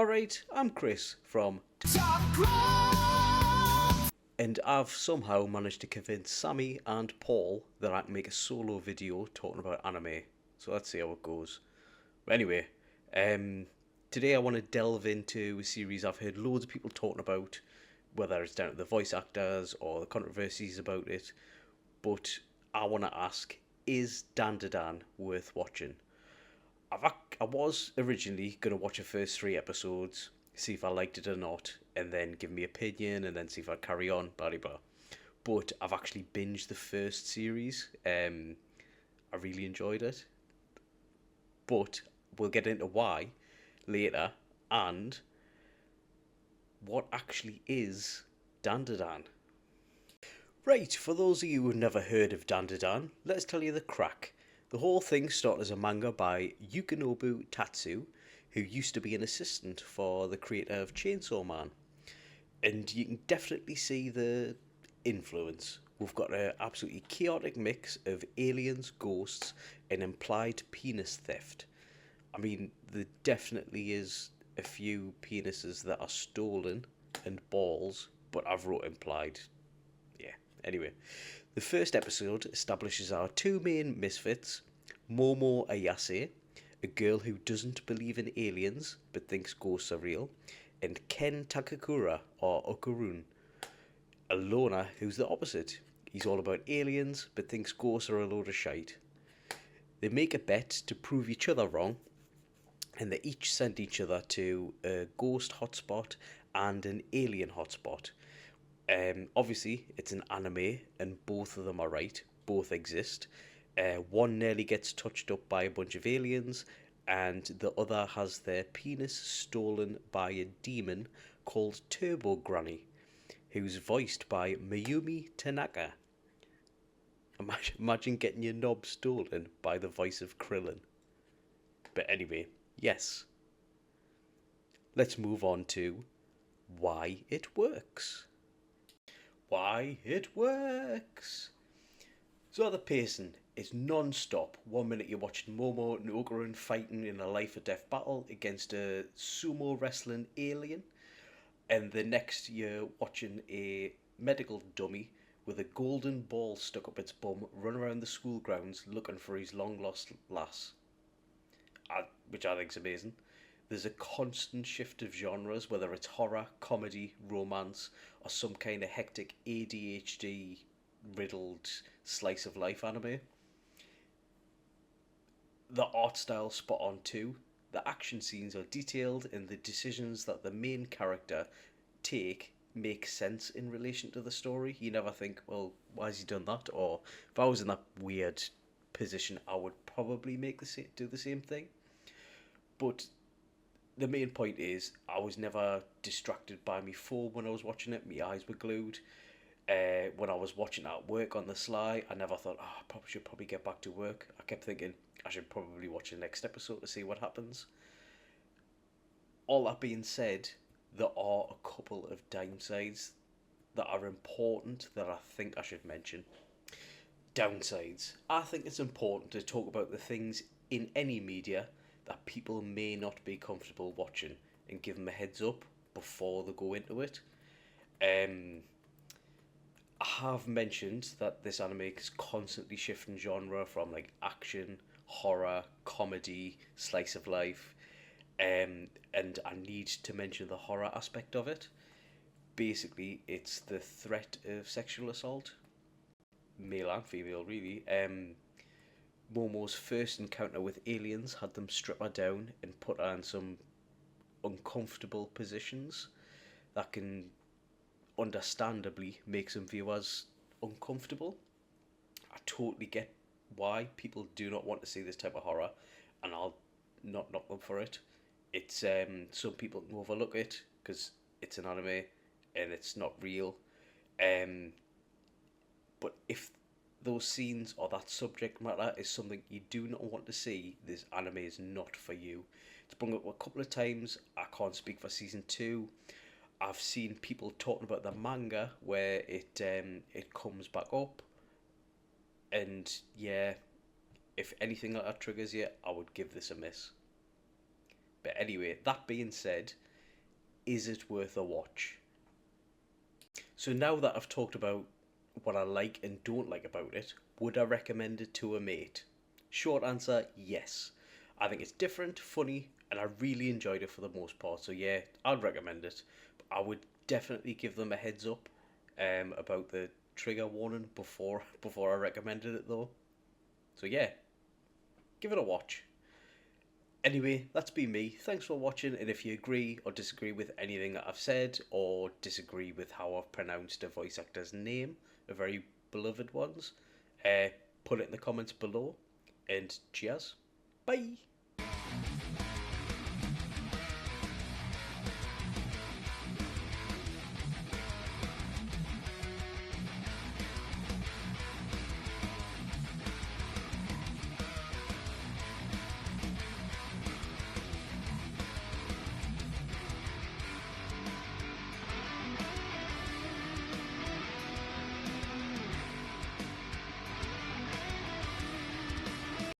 Alright, I'm Chris from and I've somehow managed to convince Sammy and Paul that I can make a solo video talking about anime. So let's see how it goes. But anyway, today I want to delve into a series I've heard loads of people talking about, whether it's down to the voice actors or the controversies about it. But I want to ask, is Dandadan worth watching? I was originally going to watch the first 3 episodes, see if I liked it or not, and then give me opinion, and then see if I'd carry on, blah, blah, blah. But I've actually binged the first series. I really enjoyed it. But we'll get into why later, and what actually is Dandadan. Right, for those of you who've never heard of Dandadan, let's tell you the crack. The whole thing started as a manga by Yukinobu Tatsu, who used to be an assistant for the creator of Chainsaw Man. And you can definitely see the influence. We've got an absolutely chaotic mix of aliens, ghosts, and implied penis theft. I mean, there definitely is a few penises that are stolen and balls, but I've wrote implied. Yeah, anyway. The first episode establishes our two main misfits, Momo Ayase, a girl who doesn't believe in aliens but thinks ghosts are real, and Ken Takakura, or Okurun, a loner who's the opposite. He's all about aliens but thinks ghosts are a load of shite. They make a bet to prove each other wrong, and they each send each other to a ghost hotspot and an alien hotspot. Obviously, it's an anime, and both of them are right. Both exist. One nearly gets touched up by a bunch of aliens, and the other has their penis stolen by a demon called Turbo Granny, who's voiced by Mayumi Tanaka. Imagine getting your knob stolen by the voice of Krillin. But anyway, yes. Let's move on to why it works. Why it works. So the pacing is non-stop. 1 minute you're watching Momo and Okarun fighting in a life or death battle against a sumo wrestling alien, and the next you're watching a medical dummy with a golden ball stuck up its bum run around the school grounds looking for his long lost lass, which I think's amazing. There's a constant shift of genres, whether it's horror, comedy, romance, or some kind of hectic ADHD riddled slice of life anime. The art style's spot on too. The action scenes are detailed, and the decisions that the main character take make sense in relation to the story. You never think, well, why has he done that? Or if I was in that weird position, I would probably do the same thing. But the main point is, I was never distracted by my phone when I was watching it. My eyes were glued. When I was watching at work on the sly, I never thought, I should probably get back to work. I kept thinking, I should probably watch the next episode to see what happens. All that being said, there are a couple of downsides that are important that I think I should mention. Downsides. I think it's important to talk about the things in any media that people may not be comfortable watching and give them a heads up before they go into it. I have mentioned that this anime is constantly shifting genre from like action, horror, comedy, slice of life, and I need to mention the horror aspect of it. Basically, it's the threat of sexual assault, male and female, really. Momo's first encounter with aliens had them strip her down and put her in some uncomfortable positions that can understandably make some viewers uncomfortable. I totally get why people do not want to see this type of horror, and I'll not knock them for it. It's some people can overlook it because it's an anime and it's not real. But if those scenes or that subject matter is something you do not want to see, this anime is not for you. It's brought up a couple of times. I can't speak for season 2. I've seen people talking about the manga where it comes back up, and yeah, if anything like that triggers you, I would give this a miss. But anyway, that being said, is it worth a watch? So now that I've talked about what I like and don't like about it, would I recommend it to a mate? Short answer, yes. I think it's different, funny, and I really enjoyed it for the most part. So yeah, I'd recommend it. I would definitely give them a heads up about the trigger warning before I recommended it though. So yeah, give it a watch. Anyway, that's been me. Thanks for watching, and if you agree or disagree with anything that I've said, or disagree with how I've pronounced a voice actor's name, a very beloved one's, put it in the comments below, and cheers. Bye!